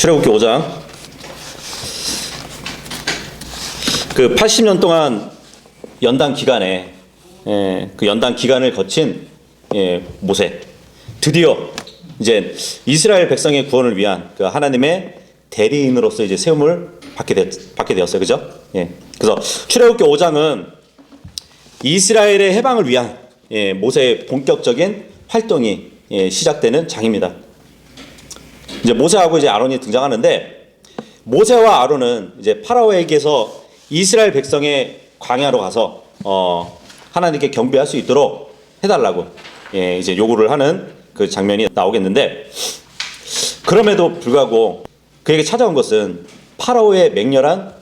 출애굽기 5장. 그 80년 동안 연단 기간에 그 연단 기간을 거친 모세, 드디어 이제 이스라엘 백성의 구원을 위한 그 하나님의 대리인으로서 이제 세움을 받게 되었어요. 그죠? 그래서 출애굽기 5장은 이스라엘의 해방을 위한 모세의 본격적인 활동이 시작되는 장입니다. 이제 모세하고 이제 아론이 등장하는데, 모세와 아론은 이제 파라오에게서 이스라엘 백성의 광야로 가서 하나님께 경배할 수 있도록 해달라고 이제 요구를 하는 그 장면이 나오겠는데, 그럼에도 불구하고 그에게 찾아온 것은 파라오의 맹렬한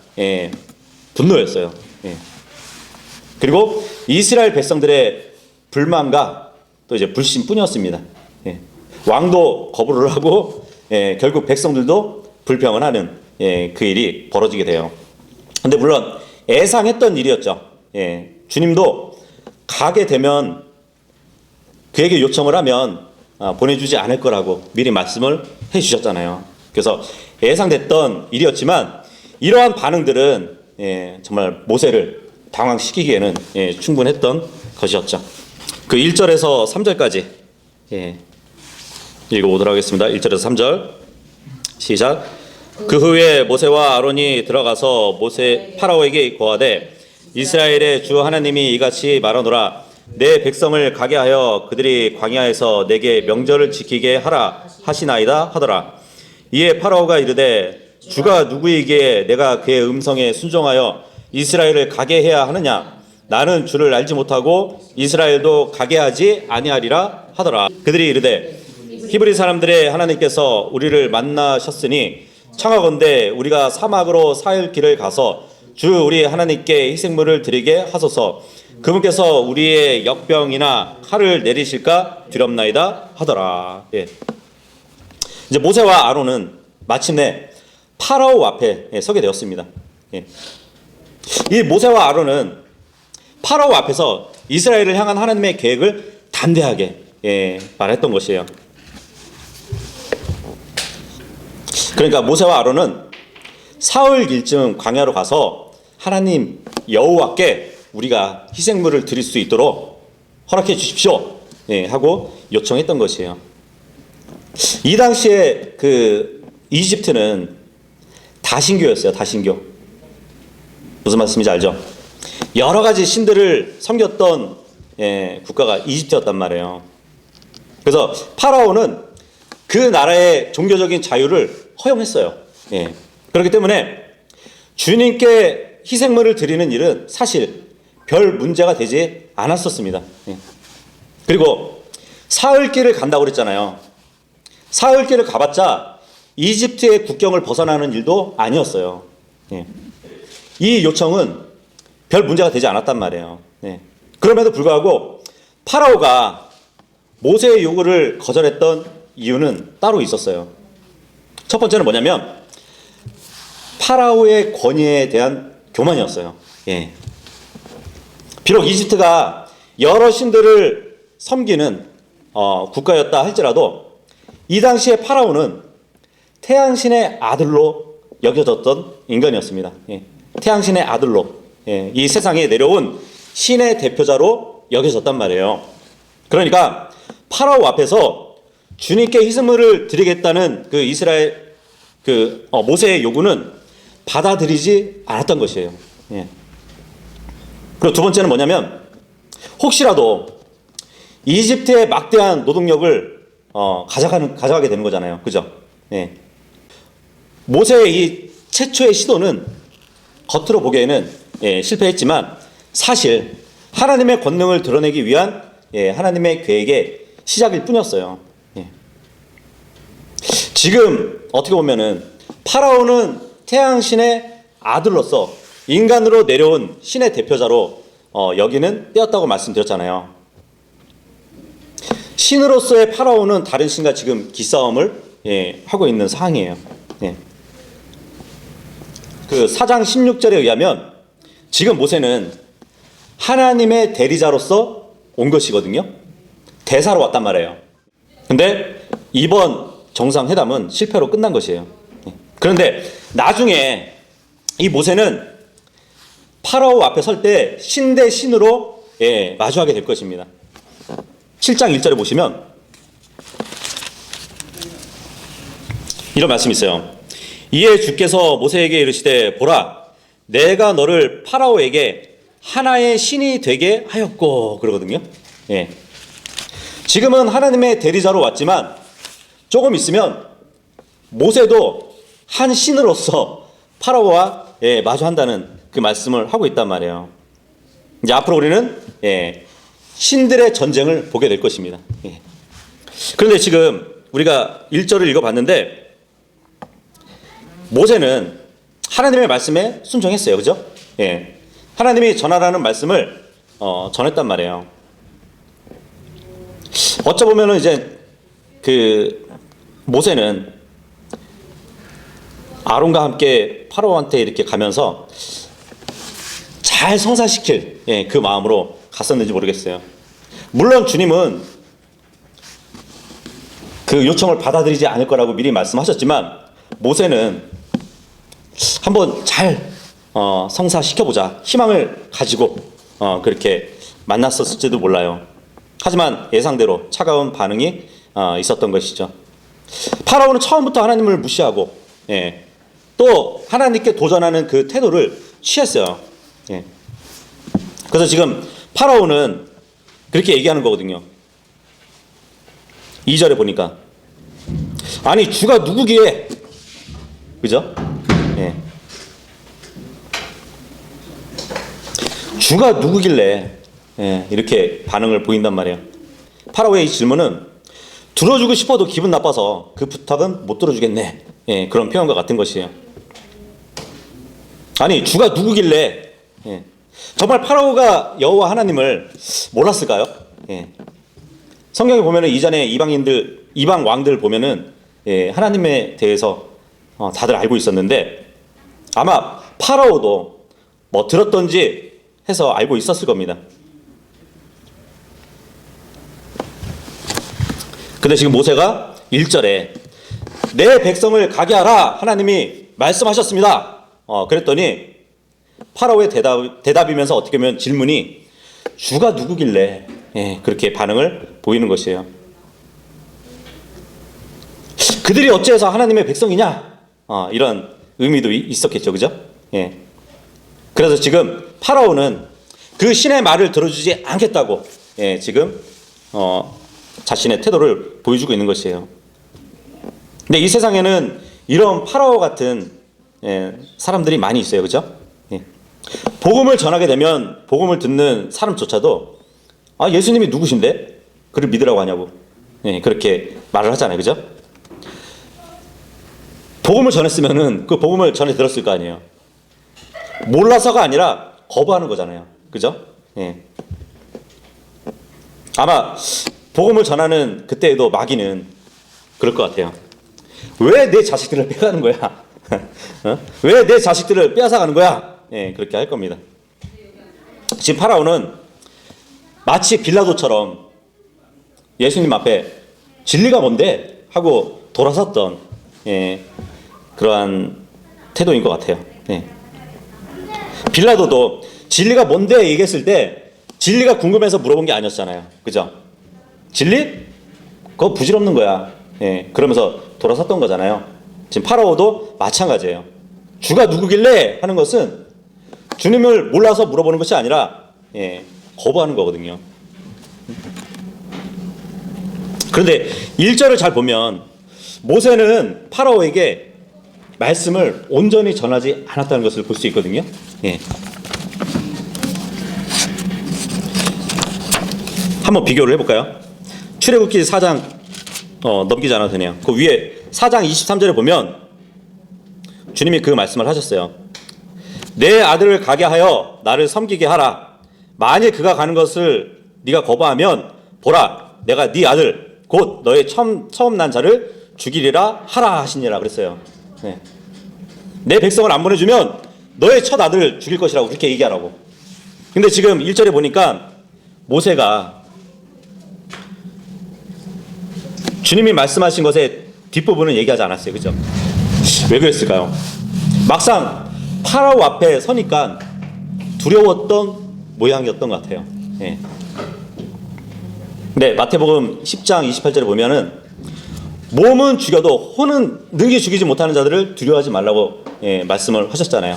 분노였어요. 그리고 이스라엘 백성들의 불만과 또 이제 불신뿐이었습니다. 왕도 거부를 하고 결국 백성들도 불평을 하는 그 일이 벌어지게 돼요. 근데 물론 예상했던 일이었죠. 주님도 가게 되면 그에게 요청을 하면 보내주지 않을 거라고 미리 말씀을 해주셨잖아요. 그래서 예상됐던 일이었지만 이러한 반응들은 정말 모세를 당황시키기에는 충분했던 것이었죠. 그 1절에서 3절까지 읽어보도록 하겠습니다. 1절에서 3절 시작. 그 후에 모세와 아론이 들어가서 파라오에게 고하되, 이스라엘의 주 하나님이 이같이 말하노라. 내 백성을 가게 하여 그들이 광야에서 내게 명절을 지키게 하라 하시나이다 하더라. 이에 파라오가 이르되, 주가 누구이기에 내가 그의 음성에 순종하여 이스라엘을 가게 해야 하느냐? 나는 주를 알지 못하고 이스라엘도 가게 하지 아니하리라 하더라. 그들이 이르되, 히브리 사람들의 하나님께서 우리를 만나셨으니 청하건대 우리가 사막으로 사흘 길을 가서 주 우리 하나님께 희생물을 드리게 하소서. 그분께서 우리의 역병이나 칼을 내리실까 두렵나이다 하더라. 이제 모세와 아론은 마침내 파라오 앞에 서게 되었습니다. 이 모세와 아론은 파라오 앞에서 이스라엘을 향한 하나님의 계획을 담대하게 말했던 것이에요. 그러니까 모세와 아론은 사흘길쯤 광야로 가서 하나님 여호와께 우리가 희생물을 드릴 수 있도록 허락해 주십시오 하고 요청했던 것이에요. 이 당시에 그 이집트는 다신교였어요. 다신교. 무슨 말씀인지 알죠? 여러 가지 신들을 섬겼던 국가가 이집트였단 말이에요. 그래서 파라오는 그 나라의 종교적인 자유를 허용했어요. 그렇기 때문에 주님께 희생물을 드리는 일은 사실 별 문제가 되지 않았었습니다. 그리고 사흘길을 간다고 그랬잖아요. 사흘길을 가봤자 이집트의 국경을 벗어나는 일도 아니었어요. 이 요청은 별 문제가 되지 않았단 말이에요. 그럼에도 불구하고 파라오가 모세의 요구를 거절했던 이유는 따로 있었어요. 첫 번째는 뭐냐면 파라오의 권위에 대한 교만이었어요. 비록 이집트가 여러 신들을 섬기는 국가였다 할지라도 이 당시에 파라오는 태양신의 아들로 여겨졌던 인간이었습니다. 태양신의 아들로 이 세상에 내려온 신의 대표자로 여겨졌단 말이에요. 그러니까 파라오 앞에서 주님께 희생물을 드리겠다는 그 이스라엘 모세의 요구는 받아들이지 않았던 것이에요. 그리고 두 번째는 뭐냐면 혹시라도 이집트의 막대한 노동력을 가져가게 되는 거잖아요. 그죠? 모세의 이 최초의 시도는 겉으로 보기에는 실패했지만 사실 하나님의 권능을 드러내기 위한 하나님의 계획의 시작일 뿐이었어요. 지금 어떻게 보면은 파라오는 태양신의 아들로서 인간으로 내려온 신의 대표자로 여기는 때였다고 말씀드렸잖아요. 신으로서의 파라오는 다른 신과 지금 기싸움을 하고 있는 상황이에요. 그 4장 16절에 의하면 지금 모세는 하나님의 대리자로서 온 것이거든요. 대사로 왔단 말이에요. 근데 이번 정상회담은 실패로 끝난 것이에요. 그런데 나중에 이 모세는 파라오 앞에 설 때 신 대 신으로 마주하게 될 것입니다. 7장 1절에 보시면 이런 말씀이 있어요. 이에 주께서 모세에게 이르시되 보라 내가 너를 파라오에게 하나의 신이 되게 하였고 그러거든요. 지금은 하나님의 대리자로 왔지만 조금 있으면 모세도 한 신으로서 파라오와 마주한다는 그 말씀을 하고 있단 말이에요. 이제 앞으로 우리는 신들의 전쟁을 보게 될 것입니다. 그런데 지금 우리가 1절을 읽어봤는데 모세는 하나님의 말씀에 순종했어요. 그죠? 하나님이 전하라는 말씀을 전했단 말이에요. 어쩌보면은 이제 그 모세는 아론과 함께 파라오한테 이렇게 가면서 잘 성사시킬 그 마음으로 갔었는지 모르겠어요. 물론 주님은 그 요청을 받아들이지 않을 거라고 미리 말씀하셨지만 모세는 한번 잘 성사시켜보자 희망을 가지고 그렇게 만났었을지도 몰라요. 하지만 예상대로 차가운 반응이 있었던 것이죠. 파라오는 처음부터 하나님을 무시하고 또 하나님께 도전하는 그 태도를 취했어요. 그래서 지금 파라오는 그렇게 얘기하는 거거든요. 2절에 보니까 아니 주가 누구기에 그죠? 주가 누구길래 이렇게 반응을 보인단 말이에요. 파라오의 이 질문은 들어주고 싶어도 기분 나빠서 그 부탁은 못 들어주겠네. 그런 표현과 같은 것이에요. 아니 주가 누구길래 정말 파라오가 여호와 하나님을 몰랐을까요? 성경에 보면은 이전에 이방 왕들 보면은 하나님에 대해서 다들 알고 있었는데 아마 파라오도 뭐 들었던지 해서 알고 있었을 겁니다. 근데 지금 모세가 1절에 내 백성을 가게 하라 하나님이 말씀하셨습니다. 그랬더니 파라오의 대답이면서 어떻게 보면 질문이 주가 누구길래 그렇게 반응을 보이는 것이에요. 그들이 어째서 하나님의 백성이냐? 이런 의미도 있었겠죠. 그죠? 그래서 지금 파라오는 그 신의 말을 들어주지 않겠다고 지금 자신의 태도를 보여주고 있는 것이에요. 근데 이 세상에는 이런 파라오 같은 사람들이 많이 있어요. 그죠? 복음을 전하게 되면 복음을 듣는 사람조차도 예수님이 누구신데? 그를 믿으라고 하냐고 그렇게 말을 하잖아요. 그죠? 복음을 전했으면은 그 복음을 전해 들었을 거 아니에요. 몰라서가 아니라 거부하는 거잖아요. 그죠? 아마 복음을 전하는 그때에도 마귀는 그럴 것 같아요. 왜 내 자식들을 빼가는 거야? 왜 내 자식들을 빼앗아가는 거야? 그렇게 할 겁니다. 지금 파라오는 마치 빌라도처럼 예수님 앞에 진리가 뭔데? 하고 돌아섰던 그러한 태도인 것 같아요. 빌라도도 진리가 뭔데 얘기했을 때 진리가 궁금해서 물어본 게 아니었잖아요. 그죠? 진리? 그거 부질없는 거야. 그러면서 돌아섰던 거잖아요. 지금 파라오도 마찬가지예요. 주가 누구길래 하는 것은 주님을 몰라서 물어보는 것이 아니라 거부하는 거거든요. 그런데 1절을 잘 보면 모세는 파라오에게 말씀을 온전히 전하지 않았다는 것을 볼 수 있거든요. 한번 비교를 해볼까요? 출애굽기 4장 넘기지 않아도 되네요. 그 위에 4장 23절에 보면 주님이 그 말씀을 하셨어요. 내 아들을 가게 하여 나를 섬기게 하라. 만일 그가 가는 것을 네가 거부하면 보라 내가 네 아들 곧 너의 처음 난 자를 죽이리라 하라 하시니라 그랬어요. 내 백성을 안 보내주면 너의 첫 아들을 죽일 것이라고 그렇게 얘기하라고. 근데 지금 1절에 보니까 모세가 주님이 말씀하신 것의 뒷부분은 얘기하지 않았어요. 그죠? 왜 그랬을까요? 막상 파라오 앞에 서니까 두려웠던 모양이었던 것 같아요. 예. 네, 마태복음 10장 28절에 보면은 몸은 죽여도 혼은 능히 죽이지 못하는 자들을 두려워하지 말라고 말씀을 하셨잖아요.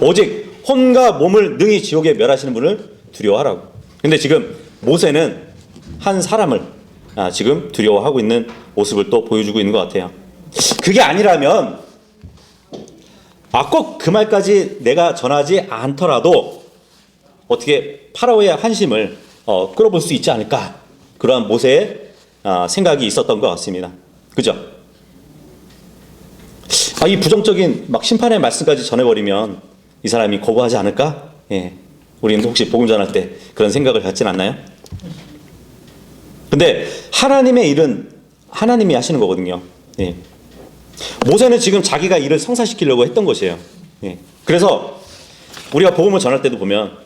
오직 혼과 몸을 능히 지옥에 멸하시는 분을 두려워하라고. 근데 지금 모세는 한 사람을 지금 두려워하고 있는 모습을 또 보여주고 있는 것 같아요. 그게 아니라면 꼭 그 말까지 내가 전하지 않더라도 어떻게 파라오의 한심을 끌어볼 수 있지 않을까, 그러한 모세의 생각이 있었던 것 같습니다. 그죠? 이 부정적인 막 심판의 말씀까지 전해버리면 이 사람이 거부하지 않을까? 예. 우리는 혹시 복음 전할 때 그런 생각을 갖진 않나요? 근데 하나님의 일은 하나님이 하시는 거거든요. 예. 모세는 지금 자기가 일을 성사시키려고 했던 것이에요. 예. 그래서 우리가 복음을 전할 때도 보면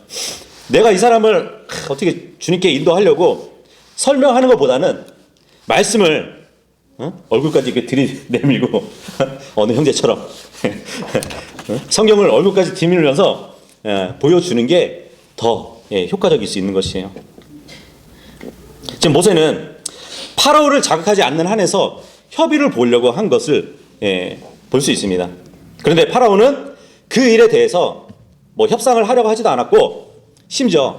내가 이 사람을 어떻게 주님께 인도하려고 설명하는 것보다는 말씀을 얼굴까지 이렇게 들이내밀고 어느 형제처럼 성경을 얼굴까지 들이밀면서 보여주는 게 더 효과적일 수 있는 것이에요. 지금 모세는 파라오를 자극하지 않는 한에서 협의를 보려고 한 것을 볼 수 있습니다. 그런데 파라오는 그 일에 대해서 뭐 협상을 하려고 하지도 않았고 심지어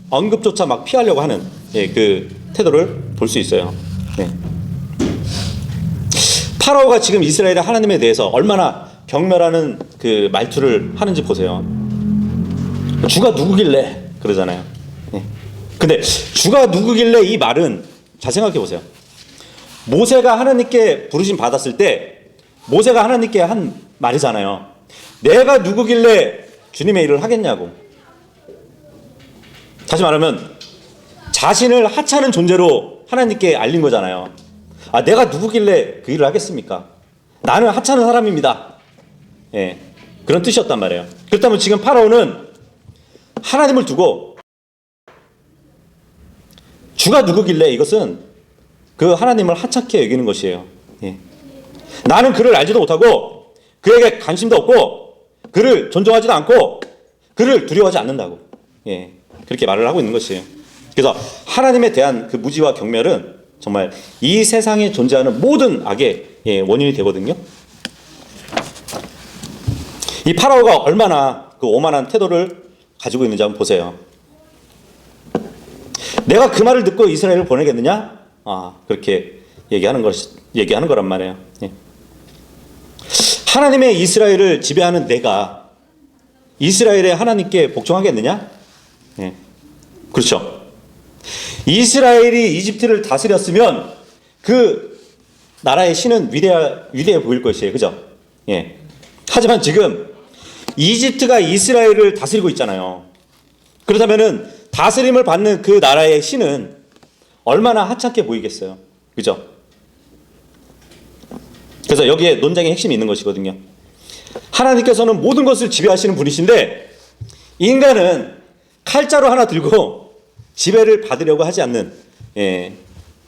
언급조차 막 피하려고 하는 그 태도를 볼 수 있어요. 파라오가 지금 이스라엘의 하나님에 대해서 얼마나 경멸하는 그 말투를 하는지 보세요. 주가 누구길래 그러잖아요. 근데 주가 누구길래 이 말은 잘 생각해 보세요. 모세가 하나님께 부르심 받았을 때 모세가 하나님께 한 말이잖아요. 내가 누구길래 주님의 일을 하겠냐고. 다시 말하면 자신을 하찮은 존재로 하나님께 알린 거잖아요. 내가 누구길래 그 일을 하겠습니까? 나는 하찮은 사람입니다. 그런 뜻이었단 말이에요. 그렇다면 지금 파라오는 하나님을 두고 주가 누구길래, 이것은 그 하나님을 하찮게 여기는 것이에요. 나는 그를 알지도 못하고 그에게 관심도 없고 그를 존중하지도 않고 그를 두려워하지 않는다고 그렇게 말을 하고 있는 것이에요. 그래서 하나님에 대한 그 무지와 경멸은 정말 이 세상에 존재하는 모든 악의 원인이 되거든요. 이 파라오가 얼마나 그 오만한 태도를 가지고 있는지 한번 보세요. 내가 그 말을 듣고 이스라엘을 보내겠느냐? 그렇게 얘기하는 거란 말이에요. 하나님의 이스라엘을 지배하는 내가 이스라엘의 하나님께 복종하겠느냐? 그렇죠. 이스라엘이 이집트를 다스렸으면 그 나라의 신은 위대해 보일 것이에요. 그죠? 하지만 지금 이집트가 이스라엘을 다스리고 있잖아요. 그렇다면은 다스림을 받는 그 나라의 신은 얼마나 하찮게 보이겠어요. 그죠? 그래서 여기에 논쟁의 핵심이 있는 것이거든요. 하나님께서는 모든 것을 지배하시는 분이신데 인간은 칼자루 하나 들고 지배를 받으려고 하지 않는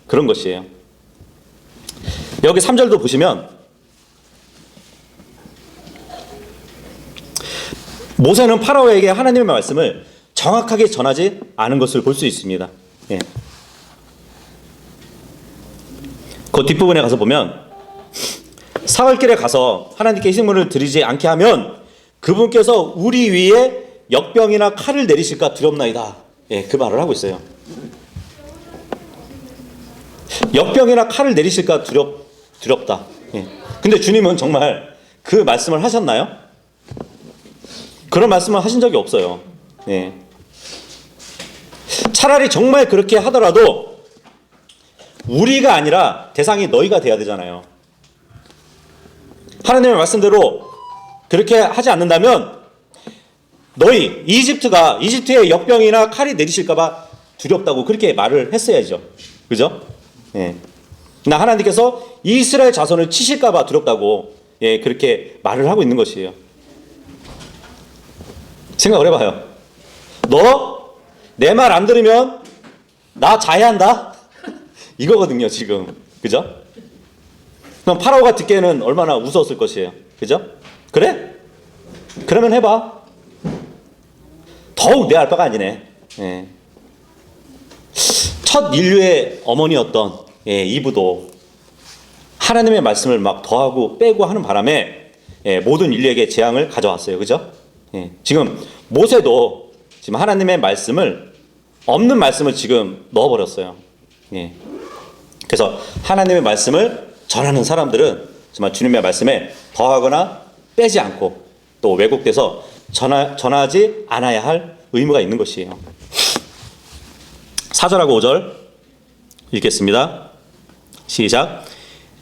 그런 것이에요. 여기 3절도 보시면 모세는 파라오에게 하나님의 말씀을 정확하게 전하지 않은 것을 볼 수 있습니다. 그 뒷부분에 가서 보면 사흘길에 가서 하나님께 희생물을 드리지 않게 하면 그분께서 우리 위에 역병이나 칼을 내리실까 두렵나이다. 그 말을 하고 있어요. 역병이나 칼을 내리실까 두렵다. 근데 주님은 정말 그 말씀을 하셨나요? 그런 말씀을 하신 적이 없어요. 차라리 정말 그렇게 하더라도 우리가 아니라 대상이 너희가 돼야 되잖아요. 하나님의 말씀대로 그렇게 하지 않는다면 너희 이집트의 역병이나 칼이 내리실까봐 두렵다고 그렇게 말을 했어야죠. 그죠? 나 하나님께서 이스라엘 자손을 치실까봐 두렵다고 그렇게 말을 하고 있는 것이에요. 생각을 해봐요. 너 내 말 안 들으면 나 자해한다? 이거거든요, 지금. 그죠? 그럼 파라오가 듣기에는 얼마나 우스웠을 것이에요. 그죠? 그래? 그러면 해봐. 더욱 내 알바가 아니네. 예. 첫 인류의 어머니였던 이브도 하나님의 말씀을 막 더하고 빼고 하는 바람에 모든 인류에게 재앙을 가져왔어요. 그죠? 지금 모세도 지금 하나님의 말씀을 없는 말씀을 지금 넣어버렸어요. 그래서 하나님의 말씀을 전하는 사람들은 정말 주님의 말씀에 더하거나 빼지 않고 또 왜곡돼서 전하지 않아야 할 의무가 있는 것이에요. 4절하고 5절 읽겠습니다. 시작.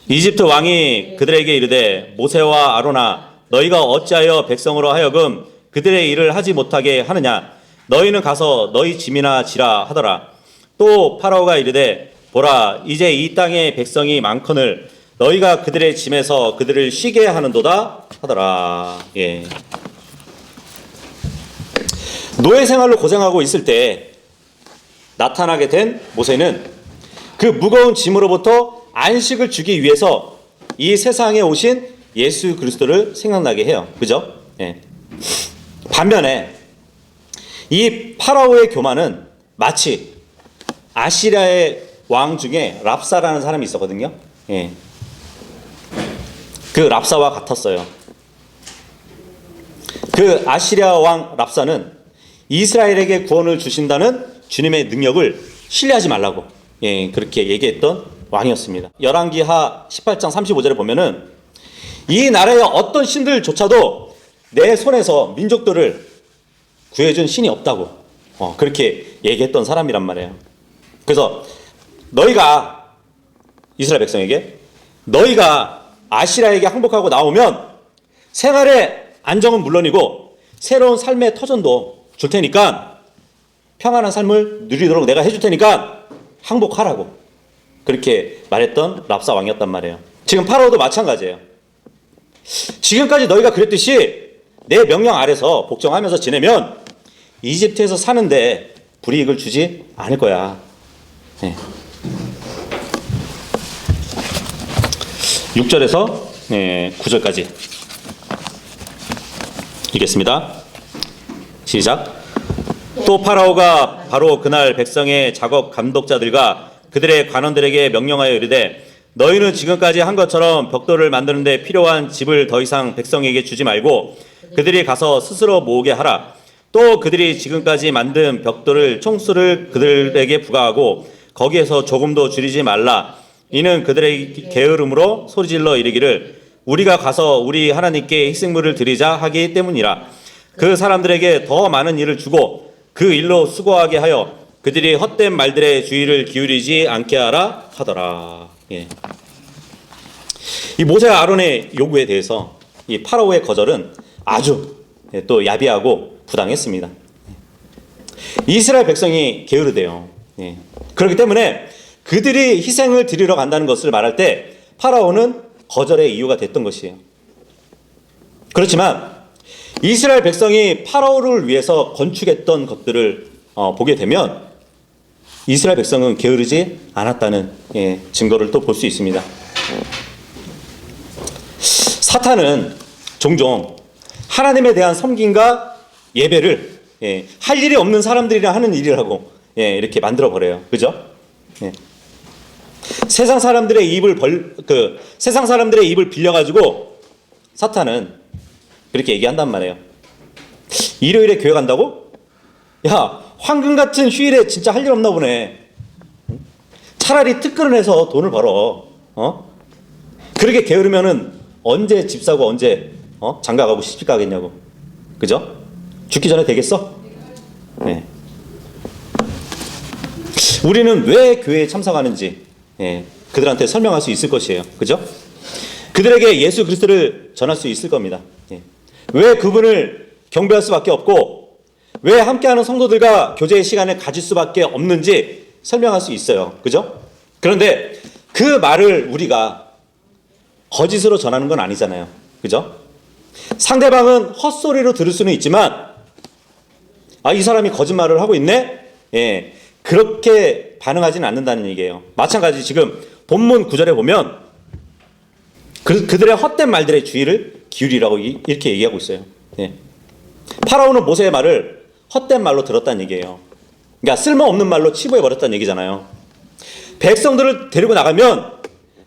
이집트 왕이 그들에게 이르되 모세와 아론아 너희가 어찌하여 백성으로 하여금 그들의 일을 하지 못하게 하느냐 너희는 가서 너희 짐이나 지라 하더라. 또 파라오가 이르되 보라 이제 이 땅에 백성이 많거늘 너희가 그들의 짐에서 그들을 쉬게 하는도다 하더라. 노예 생활로 고생하고 있을 때 나타나게 된 모세는 그 무거운 짐으로부터 안식을 주기 위해서 이 세상에 오신 예수 그리스도를 생각나게 해요. 그죠? 반면에 이 파라오의 교만은 마치 아시리아의 왕 중에 랍사라는 사람이 있었거든요. 그 랍사와 같았어요. 그 아시리아 왕 랍사는 이스라엘에게 구원을 주신다는 주님의 능력을 신뢰하지 말라고 그렇게 얘기했던 왕이었습니다. 열왕기하 18장 35절에 보면은 이 나라의 어떤 신들조차도 내 손에서 민족들을 구해준 신이 없다고 그렇게 얘기했던 사람이란 말이에요. 그래서 너희가 이스라엘 백성에게 너희가 아시라에게 항복하고 나오면 생활의 안정은 물론이고 새로운 삶의 터전도 줄 테니까 평안한 삶을 누리도록 내가 해줄 테니까 항복하라고 그렇게 말했던 랍사 왕이었단 말이에요. 지금 파라오도 마찬가지예요. 지금까지 너희가 그랬듯이 내 명령 아래서 복종하면서 지내면 이집트에서 사는데 불이익을 주지 않을 거야. 6절에서 9절까지 읽겠습니다. 시작. 또 파라오가 바로 그날 백성의 작업 감독자들과 그들의 관원들에게 명령하여 이르되 너희는 지금까지 한 것처럼 벽돌을 만드는 데 필요한 집을 더 이상 백성에게 주지 말고 그들이 가서 스스로 모으게 하라. 또 그들이 지금까지 만든 벽돌을 총수를 그들에게 부과하고 거기에서 조금도 줄이지 말라. 이는 그들의 게으름으로 소리질러 이르기를 우리가 가서 우리 하나님께 희생물을 드리자 하기 때문이라. 그 사람들에게 더 많은 일을 주고 그 일로 수고하게 하여 그들이 헛된 말들의 주의를 기울이지 않게 하라 하더라. 이 모세와 아론의 요구에 대해서 이 파라오의 거절은 아주 또 야비하고 부당했습니다. 이스라엘 백성이 게으르대요. 그렇기 때문에 그들이 희생을 드리러 간다는 것을 말할 때 파라오는 거절의 이유가 됐던 것이에요. 그렇지만 이스라엘 백성이 파라오를 위해서 건축했던 것들을 보게 되면 이스라엘 백성은 게으르지 않았다는 증거를 또 볼 수 있습니다. 사탄은 종종 하나님에 대한 섬김과 예배를 할 일이 없는 사람들이랑 하는 일이라고 이렇게 만들어 버려요. 그죠? 세상 사람들의 입을 빌려가지고 사탄은 그렇게 얘기한단 말이에요. 일요일에 교회 간다고? 야, 황금 같은 휴일에 진짜 할 일 없나 보네. 차라리 특근을 해서 돈을 벌어. 그렇게 게으르면은 언제 집 사고 언제 장가 가고 시집 가겠냐고. 그죠? 죽기 전에 되겠어? 우리는 왜 교회에 참석하는지 그들한테 설명할 수 있을 것이에요. 그죠? 그들에게 예수 그리스도를 전할 수 있을 겁니다. 왜 그분을 경배할 수밖에 없고 왜 함께하는 성도들과 교제의 시간을 가질 수밖에 없는지 설명할 수 있어요. 그죠? 그런데 그 말을 우리가 거짓으로 전하는 건 아니잖아요. 그죠? 상대방은 헛소리로 들을 수는 있지만 이 사람이 거짓말을 하고 있네? 그렇게 반응하지는 않는다는 얘기예요. 마찬가지 지금 본문 9절에 보면 그들의 헛된 말들의 주의를 기울이라고 이렇게 얘기하고 있어요. 예. 파라오는 모세의 말을 헛된 말로 들었다는 얘기예요. 그러니까 쓸모없는 말로 치부해버렸다는 얘기잖아요. 백성들을 데리고 나가면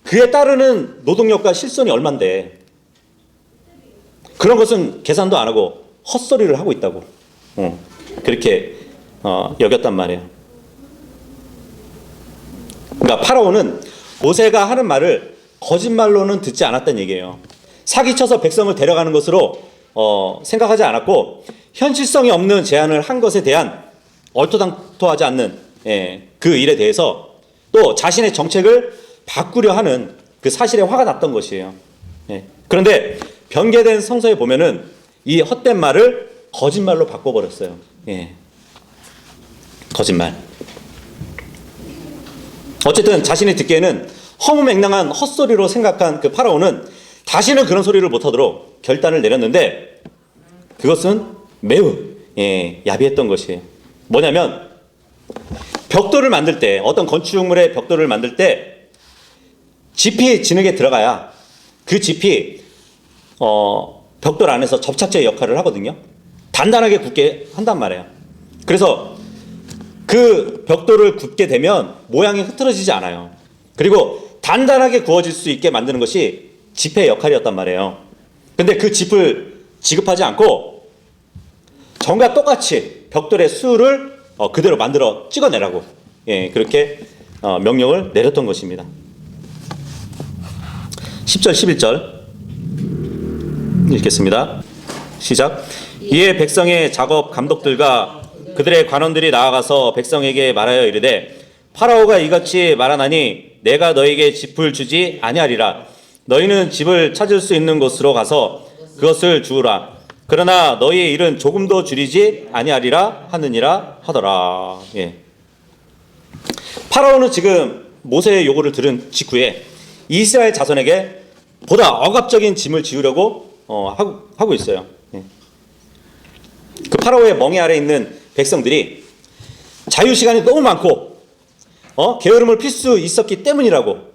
그에 따르는 노동력과 실손이 얼만데 그런 것은 계산도 안 하고 헛소리를 하고 있다고 그렇게 여겼단 말이에요. 그러니까 파라오는 모세가 하는 말을 거짓말로는 듣지 않았다는 얘기예요. 사기쳐서 백성을 데려가는 것으로 생각하지 않았고 현실성이 없는 제안을 한 것에 대한 얼토당토하지 않는 그 일에 대해서 또 자신의 정책을 바꾸려 하는 그 사실에 화가 났던 것이에요. 그런데 변개된 성서에 보면은 이 헛된 말을 거짓말로 바꿔버렸어요. 거짓말. 어쨌든 자신이 듣기에는 허무맹랑한 헛소리로 생각한 그 파라오는 다시는 그런 소리를 못하도록 결단을 내렸는데 그것은 매우 야비했던 것이에요. 뭐냐면 벽돌을 만들 때 어떤 건축물의 벽돌을 만들 때 짚이 진흙에 들어가야 그 짚이 벽돌 안에서 접착제 역할을 하거든요. 단단하게 굳게 한단 말이에요. 그래서 그 벽돌을 굽게 되면 모양이 흐트러지지 않아요. 그리고 단단하게 구워질 수 있게 만드는 것이 짚의 역할이었단 말이에요. 근데 그 짚을 지급하지 않고 전과 똑같이 벽돌의 수를 그대로 만들어 찍어내라고 그렇게 명령을 내렸던 것입니다. 10절 11절 읽겠습니다. 시작. 이에 백성의 작업 감독들과 그들의 관원들이 나아가서 백성에게 말하여 이르되 파라오가 이같이 말하나니 내가 너에게 짚을 주지 아니하리라. 너희는 짚을 찾을 수 있는 곳으로 가서 그것을 주우라. 그러나 너희의 일은 조금도 줄이지 아니하리라 하느니라 하더라. 파라오는 지금 모세의 요구를 들은 직후에 이스라엘 자손에게 보다 억압적인 짐을 지우려고 하고 있어요. 그 파라오의 멍에 아래 있는 백성들이 자유시간이 너무 많고 게으름을 필 수 있었기 때문이라고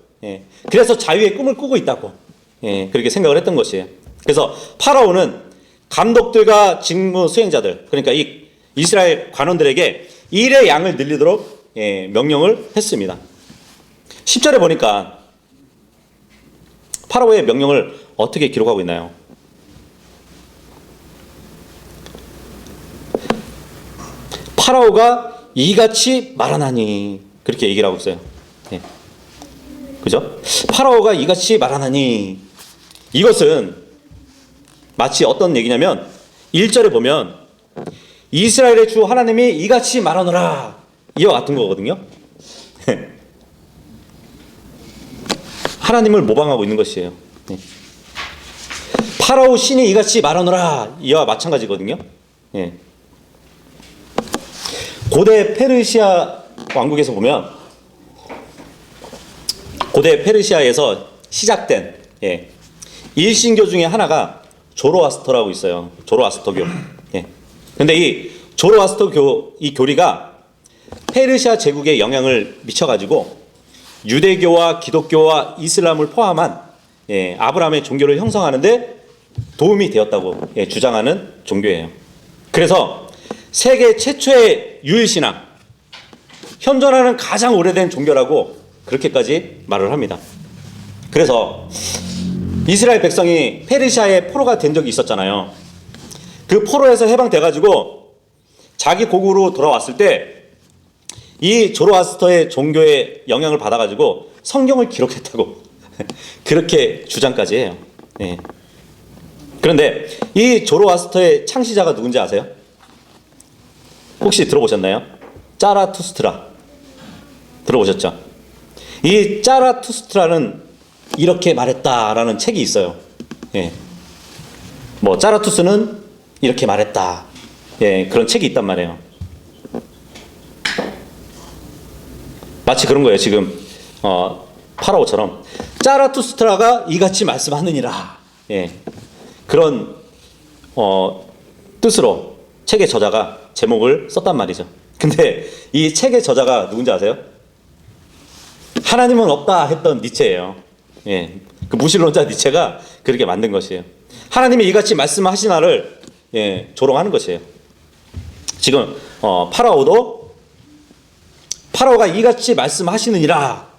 그래서 자유의 꿈을 꾸고 있다고 그렇게 생각을 했던 것이에요. 그래서 파라오는 감독들과 직무 수행자들 그러니까 이 이스라엘 관원들에게 일의 양을 늘리도록 명령을 했습니다. 10절에 보니까 파라오의 명령을 어떻게 기록하고 있나요? 파라오가 이같이 말하나니 그렇게 얘기를 하고 있어요. 그죠? 파라오가 이같이 말하나니 이것은 마치 어떤 얘기냐면 1절에 보면 이스라엘의 주 하나님이 이같이 말하노라 이와 같은 거거든요. 하나님을 모방하고 있는 것이에요. 파라오 신이 이같이 말하노라 이와 마찬가지거든요. 고대 페르시아 왕국에서 보면 고대 페르시아에서 시작된 일신교 중에 하나가 조로아스터라고 있어요. 조로아스터교. 근데 이 조로아스터교 이 교리가 페르시아 제국에 영향을 미쳐가지고 유대교와 기독교와 이슬람을 포함한 아브라함의 종교를 형성하는데 도움이 되었다고 주장하는 종교예요. 그래서 세계 최초의 유일신앙, 현존하는 가장 오래된 종교라고 그렇게까지 말을 합니다. 그래서 이스라엘 백성이 페르시아의 포로가 된 적이 있었잖아요. 그 포로에서 해방돼가지고 자기 고국으로 돌아왔을 때 이 조로아스터의 종교의 영향을 받아가지고 성경을 기록했다고 그렇게 주장까지 해요. 그런데 이 조로아스터의 창시자가 누군지 아세요? 혹시 들어보셨나요? 짜라투스트라 들어보셨죠? 이 짜라투스트라는 이렇게 말했다라는 책이 있어요. 뭐 짜라투스는 이렇게 말했다. 그런 책이 있단 말이에요. 마치 그런 거예요. 지금 파라오처럼 짜라투스트라가 이같이 말씀하느니라. 그런 뜻으로 책의 저자가 제목을 썼단 말이죠. 근데 이 책의 저자가 누군지 아세요? 하나님은 없다 했던 니체예요. 예, 그 무신론자 니체가 그렇게 만든 것이에요. 하나님이 이같이 말씀하시나를 조롱하는 것이에요. 지금 파라오가 이같이 말씀하시느니라,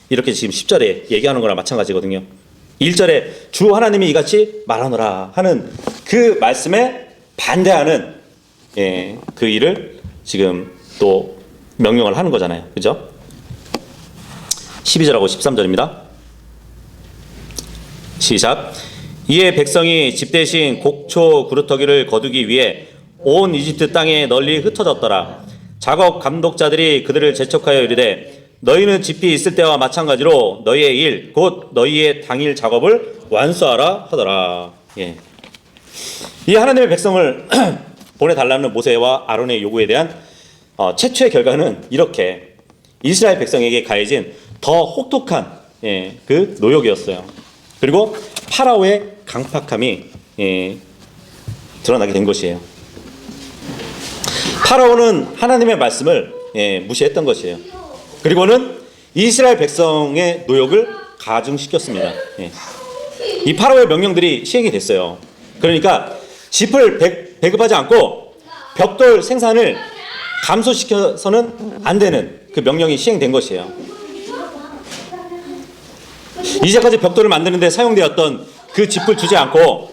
이렇게 지금 10절에 얘기하는 거랑 마찬가지거든요. 1절에 주 하나님이 이같이 말하노라 하는 그 말씀에 반대하는 그 일을 지금 또 명령을 하는 거잖아요. 그죠? 12절하고 13절입니다. 시작. 이에 백성이 집 대신 곡초 구루터기를 거두기 위해 온 이집트 땅에 널리 흩어졌더라. 작업 감독자들이 그들을 재촉하여 이르되 너희는 집이 있을 때와 마찬가지로 너희의 일 곧 너희의 당일 작업을 완수하라 하더라. 이 하나님의 백성을 보내달라는 모세와 아론의 요구에 대한 최초의 결과는 이렇게 이스라엘 백성에게 가해진 더 혹독한 그 노역이었어요. 그리고 파라오의 강팍함이 드러나게 된 것이에요. 파라오는 하나님의 말씀을 무시했던 것이에요. 그리고는 이스라엘 백성의 노역을 가중시켰습니다. 이 파라오의 명령들이 시행이 됐어요. 그러니까 짚을 배급하지 않고 벽돌 생산을 감소시켜서는 안 되는 그 명령이 시행된 것이에요. 이제까지 벽돌을 만드는데 사용되었던 그 짚을 주지 않고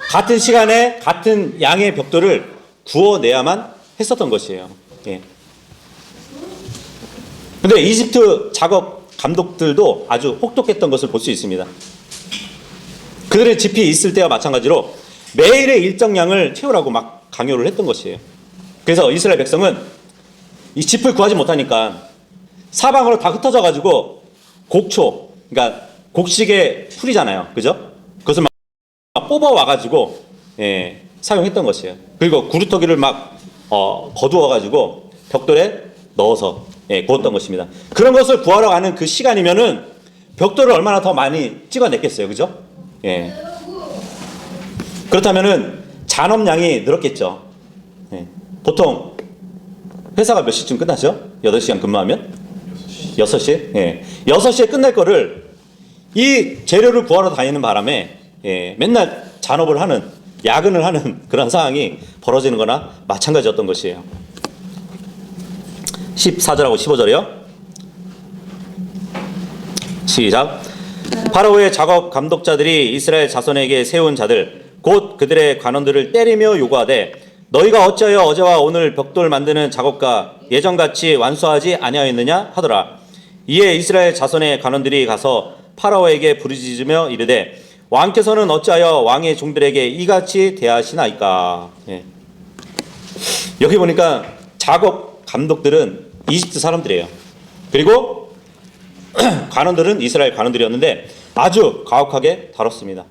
같은 시간에 같은 양의 벽돌을 구워내야만 했었던 것이에요. 근데 이집트 작업 감독들도 아주 혹독했던 것을 볼 수 있습니다. 그들의 짚이 있을 때와 마찬가지로 매일의 일정량을 채우라고 막 강요를 했던 것이에요. 그래서 이스라엘 백성은 이 짚을 구하지 못하니까 사방으로 다 흩어져 가지고 곡초, 그러니까 곡식의 풀이잖아요. 그죠? 그것을 막 뽑아와 가지고 사용했던 것이에요. 그리고 구루터기를 막 거두어 가지고 벽돌에 넣어서 구웠던 것입니다. 그런 것을 구하러 가는 그 시간이면은 벽돌을 얼마나 더 많이 찍어냈겠어요. 그죠? 그렇다면은 잔업량이 늘었겠죠. 보통 회사가 몇 시쯤 끝나죠? 8시간 근무하면? 6시? 6시에 끝날 거를 이 재료를 구하러 다니는 바람에 맨날 잔업을 하는, 야근을 하는 그런 상황이 벌어지는 거나 마찬가지였던 것이에요. 14절하고 15절이요. 시작. 파라오의 작업 감독자들이 이스라엘 자손에게 세운 자들 곧 그들의 관원들을 때리며 요구하되 너희가 어찌하여 어제와 오늘 벽돌 만드는 작업과 예전같이 완수하지 아니하였느냐 하더라. 이에 이스라엘 자손의 관원들이 가서 파라오에게 부르짖으며 이르되 왕께서는 어찌하여 왕의 종들에게 이같이 대하시나이까. 여기 보니까 작업 감독들은 이집트 사람들이에요. 그리고 관원들은 이스라엘 관원들이었는데 아주 가혹하게 다뤘습니다.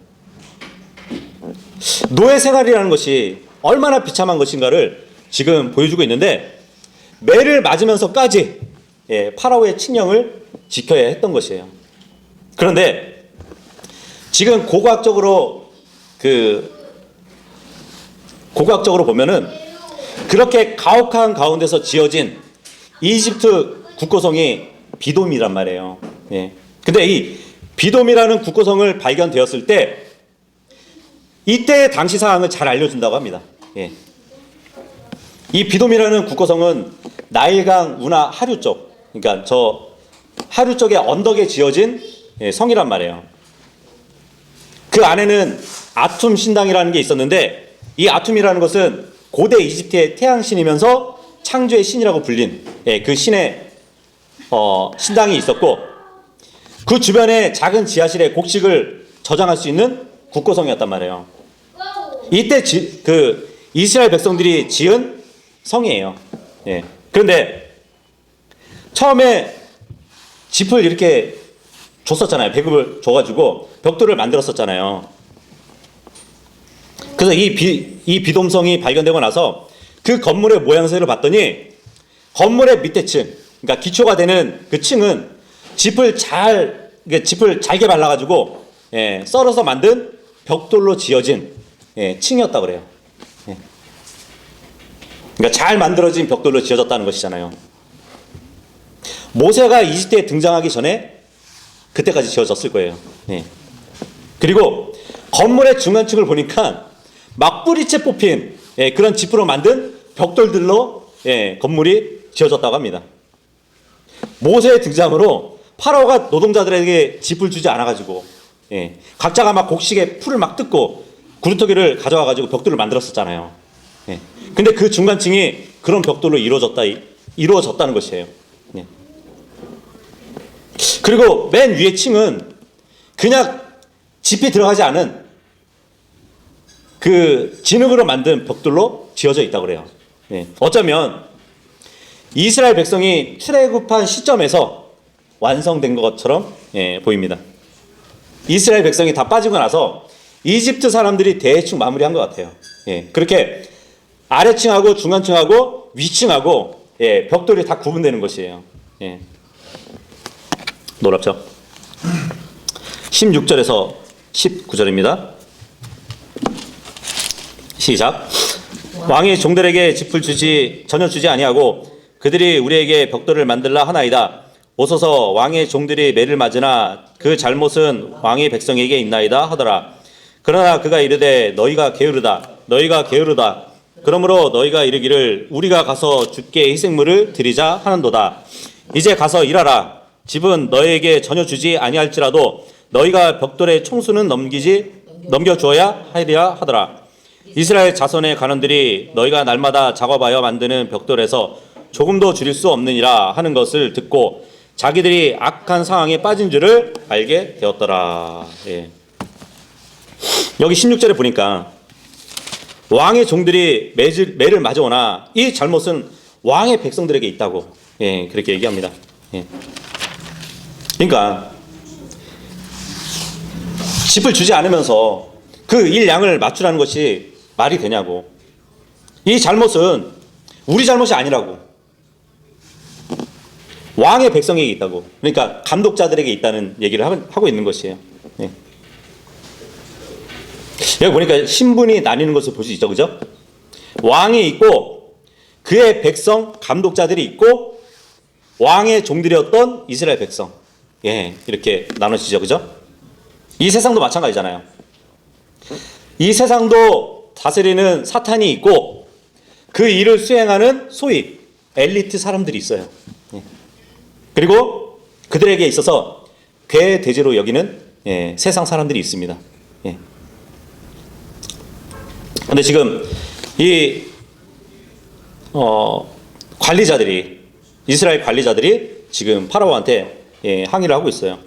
노예 생활이라는 것이 얼마나 비참한 것인가를 지금 보여주고 있는데 매를 맞으면서까지 파라오의 칙령을 지켜야 했던 것이에요. 그런데 지금 고고학적으로 보면은 그렇게 가혹한 가운데서 지어진 이집트 국고성이 비돔이란 말이에요. 근데 이 비돔이라는 국고성을 발견되었을 때 이때 당시 상황을 잘 알려준다고 합니다. 이 비돔이라는 국고성은 나일강 운하 하류 쪽, 그러니까 저 하류 쪽의 언덕에 지어진 성이란 말이에요. 그 안에는 아툼 신당이라는 게 있었는데 이 아툼이라는 것은 고대 이집트의 태양신이면서 창조의 신이라고 불린 그 신의 신당이 있었고 그 주변에 작은 지하실에 곡식을 저장할 수 있는 국고성이었단 말이에요. 이때 그 이스라엘 백성들이 지은 성이에요. 그런데 처음에 짚을 이렇게 줬었잖아요. 배급을 줘가지고 벽돌을 만들었었잖아요. 그래서 이 비돔성이 발견되고 나서 그 건물의 모양새를 봤더니 건물의 밑에 층, 그러니까 기초가 되는 그 층은 짚을 잘게 발라가지고 썰어서 만든 벽돌로 지어진 층이었다 그래요. 그러니까 잘 만들어진 벽돌로 지어졌다는 것이잖아요. 모세가 이집트에 등장하기 전에 그때까지 지어졌을 거예요. 예. 그리고 건물의 중간층을 보니까 막 뿌리채 뽑힌 그런 지프로 만든 벽돌들로 건물이 지어졌다고 합니다. 모세의 등장으로 파라오가 노동자들에게 집을 주지 않아가지고 각자가 막 곡식에 풀을 막 뜯고 구루터기를 가져와가지고 벽돌을 만들었었잖아요. 근데 그 중간층이 그런 벽돌로 이루어졌다는 것이에요. 그리고 맨 위에 층은 그냥 집이 들어가지 않은 그 진흙으로 만든 벽돌로 지어져 있다고 그래요. 어쩌면 이스라엘 백성이 출애굽한 시점에서 완성된 것처럼 보입니다. 이스라엘 백성이 다 빠지고 나서 이집트 사람들이 대충 마무리한 것 같아요. 그렇게 아래층하고 중간층하고 위층하고 벽돌이 다 구분되는 것이에요. 놀랍죠? 16절에서 19절입니다. 시작. 왕이 종들에게 짚을 전혀 주지 아니하고 그들이 우리에게 벽돌을 만들라 하나이다. 오소서 왕의 종들이 매를 맞으나 그 잘못은 왕의 백성에게 있나이다 하더라. 그러나 그가 이르되 너희가 게으르다. 그러므로 너희가 이르기를 우리가 가서 주께 희생물을 드리자 하는도다. 이제 가서 일하라. 집은 너희에게 전혀 주지 아니할지라도 너희가 벽돌의 총수는 넘겨주어야 하리라 하더라. 이스라엘 자손의 간원들이 너희가 날마다 작업하여 만드는 벽돌에서 조금도 줄일 수 없느니라 하는 것을 듣고 자기들이 악한 상황에 빠진 줄을 알게 되었더라. 여기 16절에 보니까 왕의 종들이 매를 맞아오나 이 잘못은 왕의 백성들에게 있다고 그렇게 얘기합니다. 그러니까 집을 주지 않으면서 그 일양을 맞추라는 것이 말이 되냐고. 이 잘못은 우리 잘못이 아니라고. 왕의 백성에게 있다고. 그러니까 감독자들에게 있다는 얘기를 하고 있는 것이에요. 여기 보니까 신분이 나뉘는 것을 볼 수 있죠. 그죠? 왕이 있고 그의 백성 감독자들이 있고 왕의 종들이었던 이스라엘 백성. 이렇게 나눠지죠. 그죠? 이 세상도 마찬가지잖아요. 이 세상도 다스리는 사탄이 있고 그 일을 수행하는 소위 엘리트 사람들이 있어요. 그리고 그들에게 있어서 괴대제로 여기는 세상 사람들이 있습니다. 그런데 지금 이 관리자들이 이스라엘 관리자들이 지금 파라오한테 항의를 하고 있어요.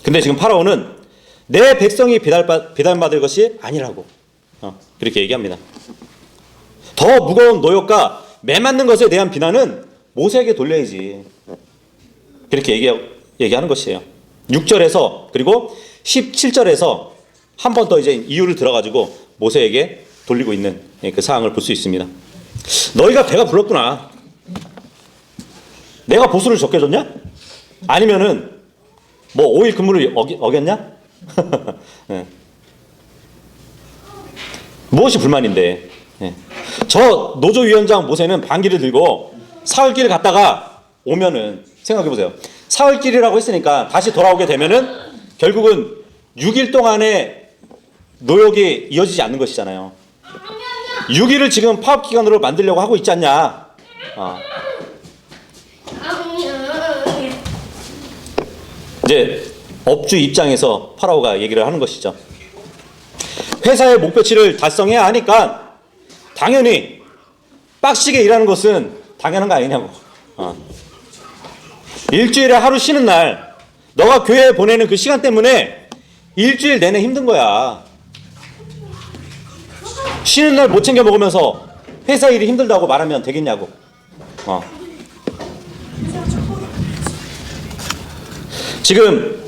근데 지금 파라오는 내 백성이 비난받을 것이 아니라고 그렇게 얘기합니다. 더 무거운 노역과 매맞는 것에 대한 비난은 모세에게 돌려야지. 그렇게 얘기하는 것이에요. 6절에서 그리고 17절에서 한 번 더 이제 이유를 들어가지고 모세에게 돌리고 있는 그 상황을 볼 수 있습니다. 너희가 배가 불렀구나. 내가 보수를 적게 줬냐? 아니면은 뭐 5일 근무를 어겼냐? 무엇이 불만인데? 저 노조위원장 모세는 반기를 들고 사흘길을 갔다가 오면은 생각해보세요. 사흘길이라고 했으니까 다시 돌아오게 되면은 결국은 6일 동안의 노역이 이어지지 않는 것이잖아요. 6일을 지금 파업기간으로 만들려고 하고 있지 않냐? 이제 업주 입장에서 파라오가 얘기를 하는 것이죠. 회사의 목표치를 달성해야 하니까 당연히 빡시게 일하는 것은 당연한 거 아니냐고. 일주일에 하루 쉬는 날 너가 교회에 보내는 그 시간 때문에 일주일 내내 힘든 거야. 쉬는 날 못 챙겨 먹으면서 회사 일이 힘들다고 말하면 되겠냐고. 지금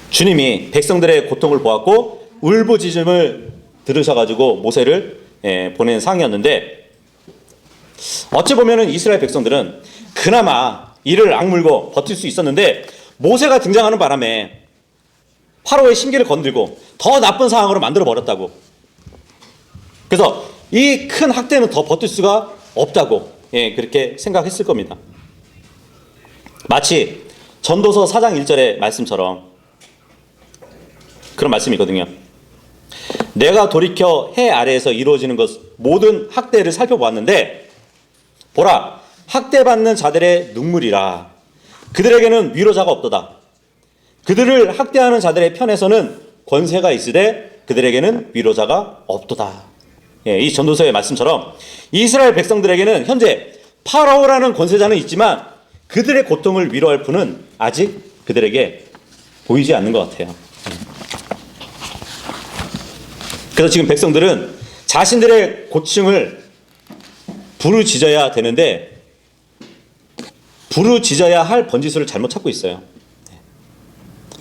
주님이 백성들의 고통을 보았고 울부짖음을 들으셔가지고 모세를 보낸 상이었는데, 어찌 보면은 이스라엘 백성들은 그나마 이를 악물고 버틸 수 있었는데 모세가 등장하는 바람에 파로의 심기를 건들고 더 나쁜 상황으로 만들어 버렸다고. 그래서 이 큰 학대는 더 버틸 수가 없다고 그렇게 생각했을 겁니다. 마치 전도서 4장 1절의 말씀처럼 그런 말씀이거든요. 내가 돌이켜 해 아래에서 이루어지는 것 모든 학대를 살펴보았는데 보라, 학대받는 자들의 눈물이라. 그들에게는 위로자가 없도다. 그들을 학대하는 자들의 편에서는 권세가 있으되 그들에게는 위로자가 없도다. 예, 이 전도서의 말씀처럼 이스라엘 백성들에게는 현재 파라오라는 권세자는 있지만 그들의 고통을 위로할 분은 아직 그들에게 보이지 않는 것 같아요. 그래서 지금 백성들은 자신들의 고충을 부르짖어야 되는데 부르짖어야 할 번지수를 잘못 찾고 있어요.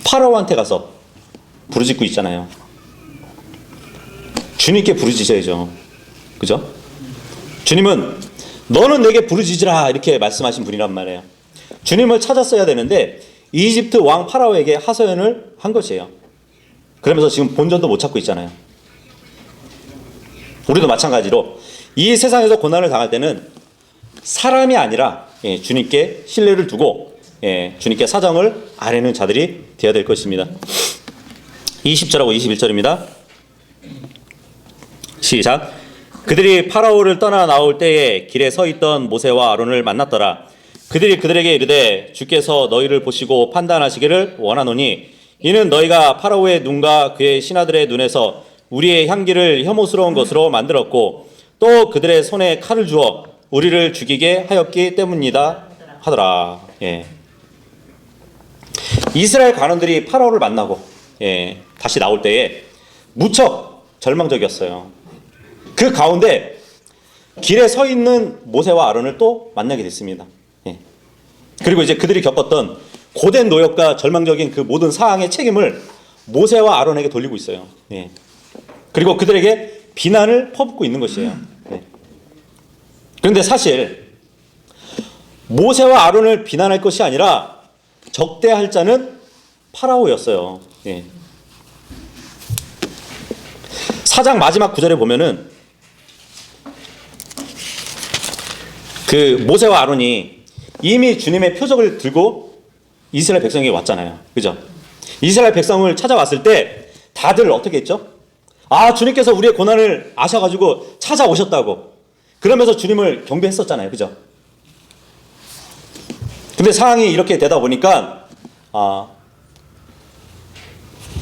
파라오한테 가서 부르짖고 있잖아요. 주님께 부르짖어야죠. 그죠? 주님은 너는 내게 부르짖으라 이렇게 말씀하신 분이란 말이에요. 주님을 찾았어야 되는데 이집트 왕 파라오에게 하소연을 한 것이에요. 그러면서 지금 본전도 못 찾고 있잖아요. 우리도 마찬가지로 이 세상에서 고난을 당할 때는 사람이 아니라 주님께 신뢰를 두고 주님께 사정을 아뢰는 자들이 되어야 될 것입니다. 20절하고 21절입니다. 시작. 그들이 파라오를 떠나 나올 때에 길에 서 있던 모세와 아론을 만났더라. 그들이 그들에게 이르되 주께서 너희를 보시고 판단하시기를 원하노니 이는 너희가 파라오의 눈과 그의 신하들의 눈에서 우리의 향기를 혐오스러운 것으로 만들었고 또 그들의 손에 칼을 주어 우리를 죽이게 하였기 때문이다 하더라. 예. 이스라엘 관원들이 파라오를 만나고 다시 나올 때에 무척 절망적이었어요. 그 가운데 길에 서 있는 모세와 아론을 또 만나게 됐습니다. 그리고 이제 그들이 겪었던 고된 노역과 절망적인 그 모든 사항의 책임을 모세와 아론에게 돌리고 있어요. 그리고 그들에게 비난을 퍼붓고 있는 것이에요. 그런데 사실 모세와 아론을 비난할 것이 아니라 적대할 자는 파라오였어요. 4장 마지막 구절에 보면은 그 모세와 아론이 이미 주님의 표적을 들고 이스라엘 백성에게 왔잖아요. 그죠? 이스라엘 백성을 찾아왔을 때 다들 어떻게 했죠? 아, 주님께서 우리의 고난을 아셔가지고 찾아오셨다고. 그러면서 주님을 경배했었잖아요. 그죠? 근데 상황이 이렇게 되다 보니까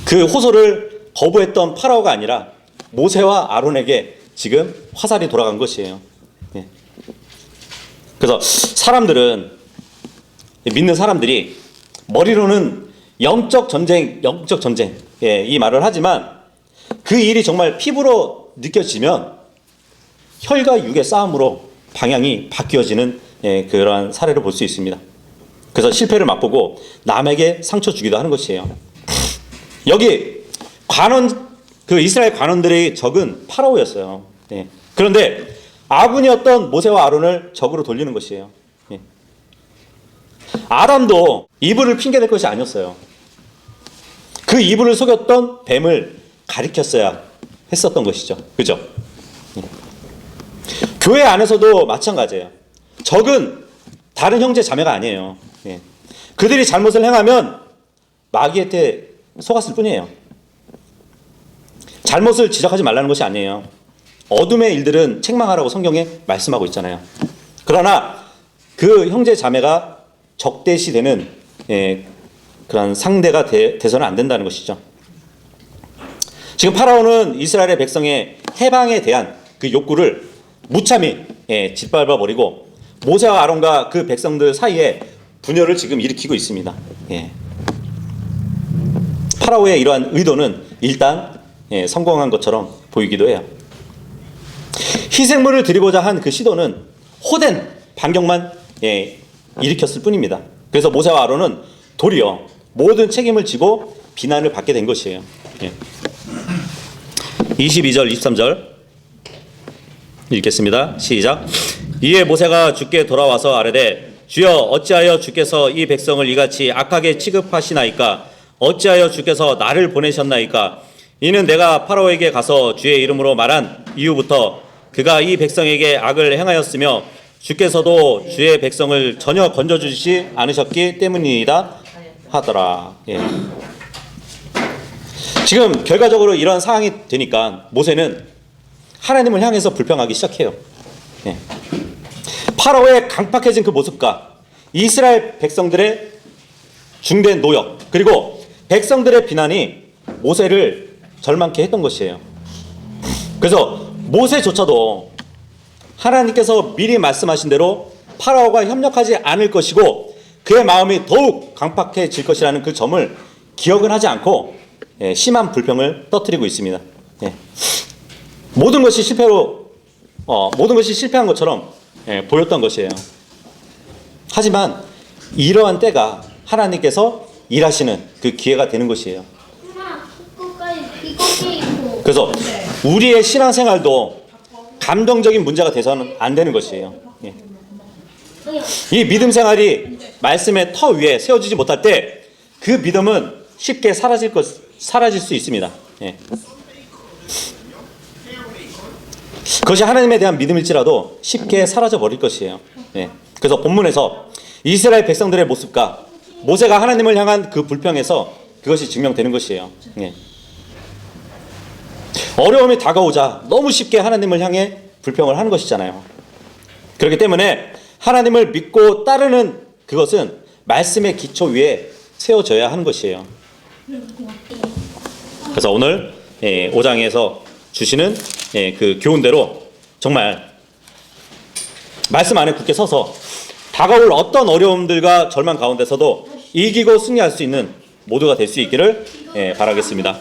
그 호소를 거부했던 파라오가 아니라 모세와 아론에게 지금 화살이 돌아간 것이에요. 그래서 사람들은, 믿는 사람들이 머리로는 영적 전쟁 이 말을 하지만 그 일이 정말 피부로 느껴지면 혈과 육의 싸움으로 방향이 바뀌어지는 그러한 사례를 볼 수 있습니다. 그래서 실패를 맛보고 남에게 상처 주기도 하는 것이에요. 여기 그 이스라엘 관원들의 적은 파라오였어요. 그런데 아군이었던 모세와 아론을 적으로 돌리는 것이에요. 아담도 이불을 핑계댈 것이 아니었어요. 그 이불을 속였던 뱀을 가리켰어야 했었던 것이죠. 그죠? 교회 안에서도 마찬가지예요. 적은 다른 형제 자매가 아니에요. 그들이 잘못을 행하면 마귀한테 속았을 뿐이에요. 잘못을 지적하지 말라는 것이 아니에요. 어둠의 일들은 책망하라고 성경에 말씀하고 있잖아요. 그러나 그 형제 자매가 적대시 되는 그런 상대가 돼서는 안 된다는 것이죠. 지금 파라오는 이스라엘의 백성의 해방에 대한 그 욕구를 무참히 짓밟아 버리고 모세와 아론과 그 백성들 사이에 분열을 지금 일으키고 있습니다. 파라오의 이러한 의도는 일단 성공한 것처럼 보이기도 해요. 희생물을 드리고자 한 그 시도는 호된 반격만 일으켰을 뿐입니다. 그래서 모세와 아론은 도리어 모든 책임을 지고 비난을 받게 된 것이에요. 22절 23절 읽겠습니다. 시작. 이에 모세가 주께 돌아와서 아뢰되 주여 어찌하여 주께서 이 백성을 이같이 악하게 취급하시나이까? 어찌하여 주께서 나를 보내셨나이까? 이는 내가 파라오에게 가서 주의 이름으로 말한 이후부터 그가 이 백성에게 악을 행하였으며 주께서도 주의 백성을 전혀 건져주지 않으셨기 때문이다 하더라. 예. 지금 결과적으로 이런 상황이 되니까 모세는 하나님을 향해서 불평하기 시작해요. 예. 파라오의 강팍해진 그 모습과 이스라엘 백성들의 중된 노역, 그리고 백성들의 비난이 모세를 절망케 했던 것이에요. 그래서 모세조차도 하나님께서 미리 말씀하신 대로 파라오가 협력하지 않을 것이고 그의 마음이 더욱 강팍해질 것이라는 그 점을 기억은 하지 않고 심한 불평을 터뜨리고 있습니다. 모든 것이 실패한 것처럼 보였던 것이에요. 하지만 이러한 때가 하나님께서 일하시는 그 기회가 되는 것이에요. 그래서 우리의 신앙생활도 감정적인 문제가 돼서는 안 되는 것이에요. 이 믿음 생활이 말씀의 터 위에 세워지지 못할 때 그 믿음은 쉽게 사라질 수 있습니다. 그것이 하나님에 대한 믿음일지라도 쉽게 사라져 버릴 것이에요. 그래서 본문에서 이스라엘 백성들의 모습과 모세가 하나님을 향한 그 불평에서 그것이 증명되는 것이에요. 어려움이 다가오자 너무 쉽게 하나님을 향해 불평을 하는 것이잖아요. 그렇기 때문에 하나님을 믿고 따르는 그것은 말씀의 기초 위에 세워져야 하는 것이에요. 그래서 오늘 5장에서 주시는 그 교훈대로 정말 말씀 안에 굳게 서서 다가올 어떤 어려움들과 절망 가운데서도 이기고 승리할 수 있는 모두가 될 수 있기를 바라겠습니다.